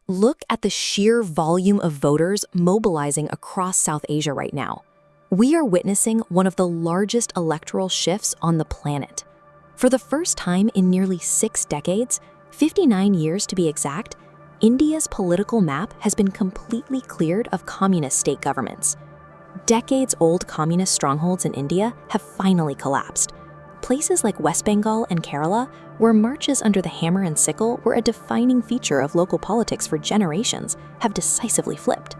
Look at the sheer volume of voters mobilizing across South Asia right now. We are witnessing one of the largest electoral shifts on the planet. For the first time in nearly 6 decades, 59 years to be exact, India's political map has been completely cleared of communist state governments. Decades-old communist strongholds in India have finally collapsed. Places like West Bengal and Kerala, where marches under the hammer and sickle were a defining feature of local politics for generations, have decisively flipped.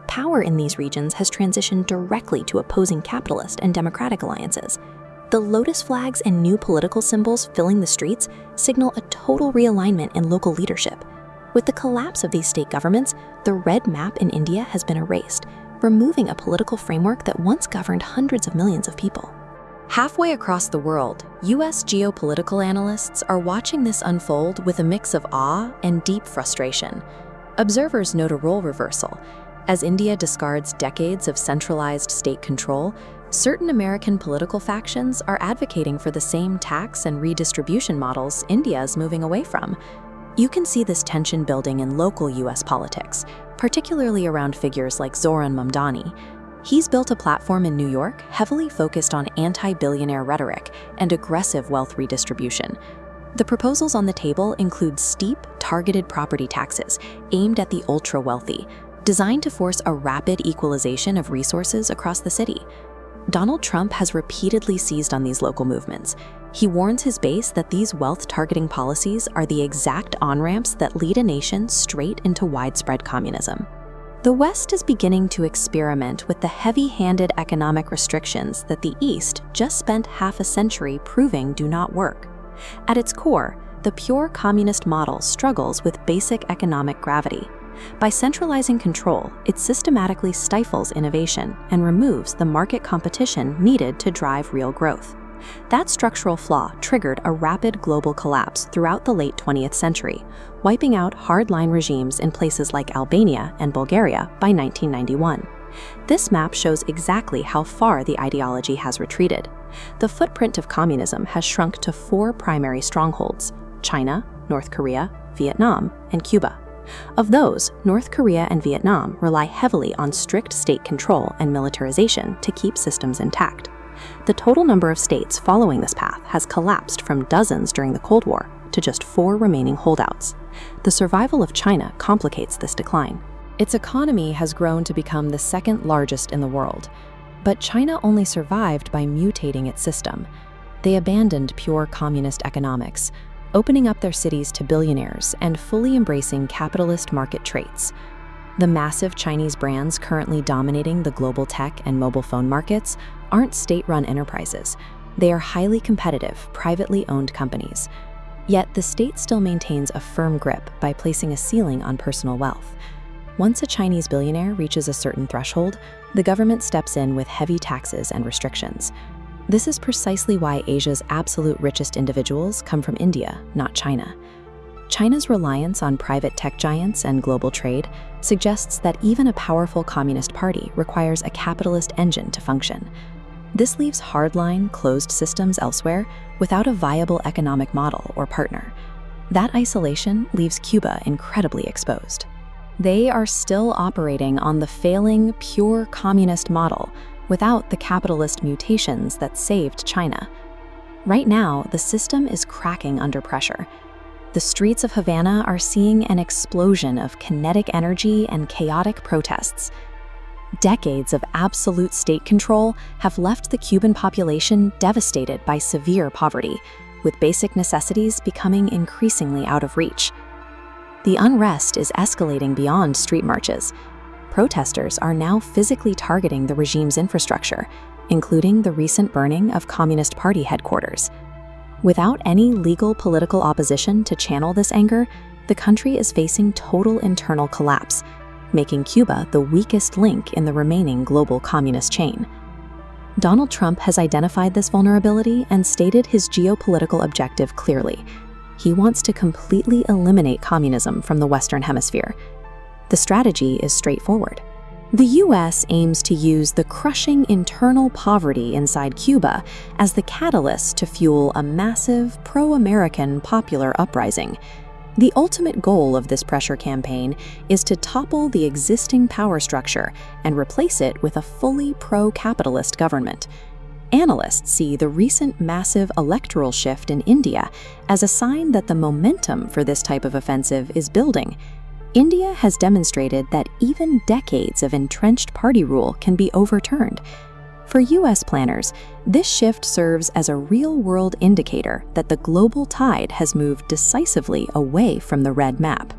Power in these regions has transitioned directly to opposing capitalist and democratic alliances. The lotus flags and new political symbols filling the streets signal a total realignment in local leadership. With the collapse of these state governments, the red map in India has been erased, removing a political framework that once governed hundreds of millions of people. Halfway across the world, US geopolitical analysts are watching this unfold with a mix of awe and deep frustration. Observers note a role reversal. As India discards decades of centralized state control, certain American political factions are advocating for the same tax and redistribution models India is moving away from. You can see this tension building in local US politics, particularly around figures like Zoran Mamdani. He's built a platform in New York heavily focused on anti-billionaire rhetoric and aggressive wealth redistribution. The proposals on the table include steep, targeted property taxes aimed at the ultra-wealthy, designed to force a rapid equalization of resources across the city. Donald Trump has repeatedly seized on these local movements. He warns his base that these wealth-targeting policies are the exact on-ramps that lead a nation straight into widespread communism. The West is beginning to experiment with the heavy-handed economic restrictions that the East just spent half a century proving do not work. At its core, the pure communist model struggles with basic economic gravity. By centralizing control, it systematically stifles innovation and removes the market competition needed to drive real growth. That structural flaw triggered a rapid global collapse throughout the late 20th century, wiping out hardline regimes in places like Albania and Bulgaria by 1991. This map shows exactly how far the ideology has retreated. The footprint of communism has shrunk to 4 primary strongholds: China, North Korea, Vietnam, and Cuba. Of those, North Korea and Vietnam rely heavily on strict state control and militarization to keep systems intact. The total number of states following this path has collapsed from dozens during the Cold War to just 4 remaining holdouts. The survival of China complicates this decline. Its economy has grown to become the 2nd largest in the world. But China only survived by mutating its system. They abandoned pure communist economics, opening up their cities to billionaires and fully embracing capitalist market traits. The massive Chinese brands currently dominating the global tech and mobile phone markets aren't state-run enterprises. They are highly competitive, privately owned companies. Yet the state still maintains a firm grip by placing a ceiling on personal wealth. Once a Chinese billionaire reaches a certain threshold, the government steps in with heavy taxes and restrictions. This is precisely why Asia's absolute richest individuals come from India, not China. China's reliance on private tech giants and global trade suggests that even a powerful communist party requires a capitalist engine to function. This leaves hardline, closed systems elsewhere without a viable economic model or partner. That isolation leaves Cuba incredibly exposed. They are still operating on the failing, pure communist model without the capitalist mutations that saved China. Right now, the system is cracking under pressure. The streets of Havana are seeing an explosion of kinetic energy and chaotic protests. Decades of absolute state control have left the Cuban population devastated by severe poverty, with basic necessities becoming increasingly out of reach. The unrest is escalating beyond street marches. Protesters are now physically targeting the regime's infrastructure, including the recent burning of Communist Party headquarters. Without any legal political opposition to channel this anger, the country is facing total internal collapse, making Cuba the weakest link in the remaining global communist chain. Donald Trump has identified this vulnerability and stated his geopolitical objective clearly. He wants to completely eliminate communism from the Western Hemisphere. The strategy is straightforward. The US aims to use the crushing internal poverty inside Cuba as the catalyst to fuel a massive pro-American popular uprising. The ultimate goal of this pressure campaign is to topple the existing power structure and replace it with a fully pro-capitalist government. Analysts see the recent massive electoral shift in India as a sign that the momentum for this type of offensive is building. India has demonstrated that even decades of entrenched party rule can be overturned. For U.S. planners, this shift serves as a real-world indicator that the global tide has moved decisively away from the red map.